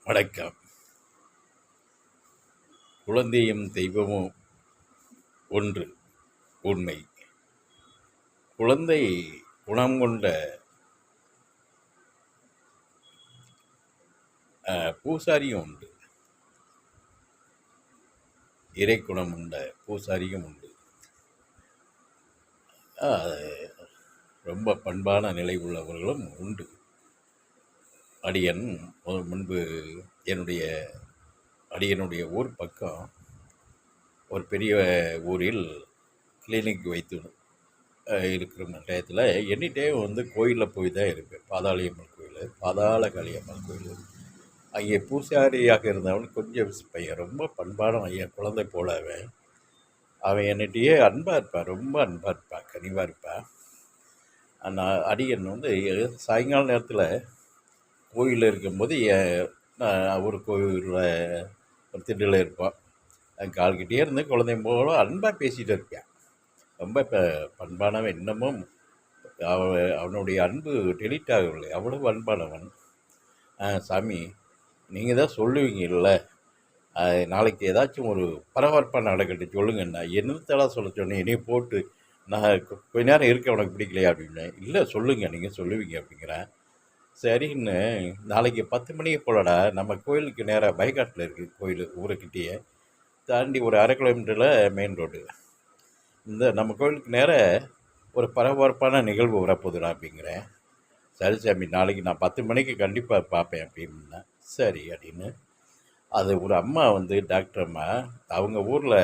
வணக்கம். குழந்தையும் தெய்வமும் ஒன்று உண்மை. குழந்தை குணம் கொண்ட பூசாரியும் உண்டு, இறை குணம் உண்ட பூசாரியும் உண்டு. ரொம்ப பண்பான நிலை உள்ளவர்களும் உண்டு. அடியன் முன்பு அடியனுடைய ஊர் பக்கம் ஒரு பெரிய ஊரில் கிளினிக் வைத்து இருக்கிற டயத்தில் எனி டைம் கோயிலில் போய் தான் இருப்பேன். பாதாளியம்மன் கோயில், பாதாள காளியம்மன் கோயில். அங்கே பூசாரியாக இருந்தவன் கொஞ்சம் பையன், ரொம்ப பண்பான ஐயன், குழந்தை போல அவன் என்னிட்டையே அன்பாக இருப்பான், ரொம்ப அன்பாக இருப்பான், கனிவாக இருப்பான். நான் அடியன் சாயங்கால நேரத்தில் கோயிலில் இருக்கும்போது ஒரு கோயிலில் ஒரு திண்டில் இருப்பான். கால்கிட்டே இருந்து குழந்தையும் போல அன்பாக பேசிகிட்டு இருப்பேன். ரொம்ப பண்பானவன். இன்னமும் அவனுடைய அன்பு டெலிட் ஆகவில்லை, அவ்வளவு அன்பானவன். சாமி, நீங்கள் தான் சொல்லுவீங்கல்ல, நாளைக்கு ஏதாச்சும் ஒரு பரபரப்பாக நடக்கட்டும் சொல்லுங்கண்ணா. என்னத்தெல்லாம் சொல்ல சொன்னேன், என்னையும் போட்டு நான் கொஞ்ச நேரம் இருக்க உனக்கு பிடிக்கலையா அப்படின்னேன். இல்லை சொல்லுங்கள், நீங்கள் சொல்லுவீங்க அப்படிங்கிறேன். சரின்னு நாளைக்கு 10 மணிக்கு போலடா, நம்ம கோயிலுக்கு நேராக பைகாட்டில் இருக்குது கோயில், ஊருக்கிட்டேயே தாண்டி ஒரு 1/2 கிலோமீட்டரில் மெயின் ரோடு. நம்ம கோயிலுக்கு நேராக ஒரு பரபரப்பான நிகழ்வு வரப்போகுதுடா அப்படிங்கிறேன். சரி சாமி, நாளைக்கு நான் 10 மணிக்கு கண்டிப்பாக பார்ப்பேன் அப்படின்னா. சரி அப்படின்னு. அது ஒரு அம்மா டாக்டர் அம்மா, அவங்க ஊரில்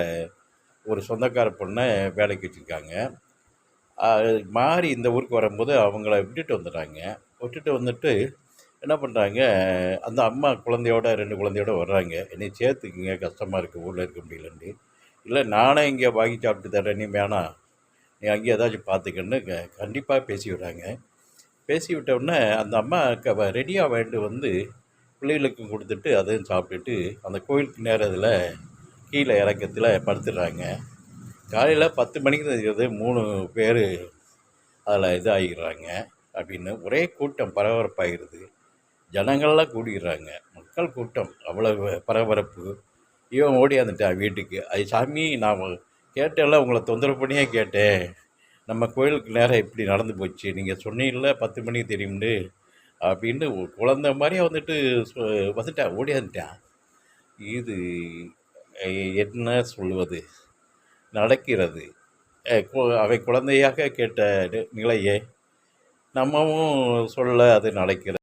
ஒரு சொந்தக்கார பொண்ணை வேலைக்கு வச்சுருக்காங்க. மாறி இந்த ஊருக்கு வரும்போது அவங்கள விட்டுட்டு வந்துட்டு என்ன பண்ணுறாங்க, அந்த அம்மா குழந்தையோட 2 குழந்தையோட வர்றாங்க. என்னை சேர்த்துக்குங்க, கஷ்டமாக இருக்குது, ஊரில் இருக்க முடியலன்னு. இல்லை, நானே இங்கே வாங்கி சாப்பிட்டு தரேன், நீ வேணாம், நீ அங்கேயே ஏதாச்சும் பார்த்துக்கன்னு கண்டிப்பாக பேசி விடுறாங்க. பேசி விட்டவுடனே அந்த அம்மா ரெடியாக வாங்கிட்டு பிள்ளைகளுக்கும் கொடுத்துட்டு அதையும் சாப்பிட்டுட்டு அந்த கோயிலுக்கு நேரத்தில் கீழே இறக்கத்தில் படுத்துடுறாங்க. காலையில் 10 மணிக்கு தெரிகிறது 3 பேர் அதில் இதாகிடுறாங்க அப்படின்னு ஒரே கூட்டம் பரபரப்பாகிடுது. ஜனங்கள்லாம் கூடிடுறாங்க, மக்கள் கூட்டம், அவ்வளவு பரபரப்பு. இவன் ஓடியாந்துட்டான் வீட்டுக்கு. அது சாமி, நான் கேட்டேன்ல, உங்களை தொந்தரவு பண்ணியே கேட்டேன், நம்ம கோயிலுக்கு நேரம் இப்படி நடந்து போச்சு, நீங்கள் சொன்னீங்கல்ல 10 மணிக்கு தெரியும்னு அப்படின்னு குழந்த மாதிரியே வந்துட்டான், ஓடியாந்துட்டான். இது என்ன சொல்வது, நடக்கிறது. அவை குழந்தையாக கேட்ட நிலையே நம்மவும் சொல்ல அது நடக்கிறது.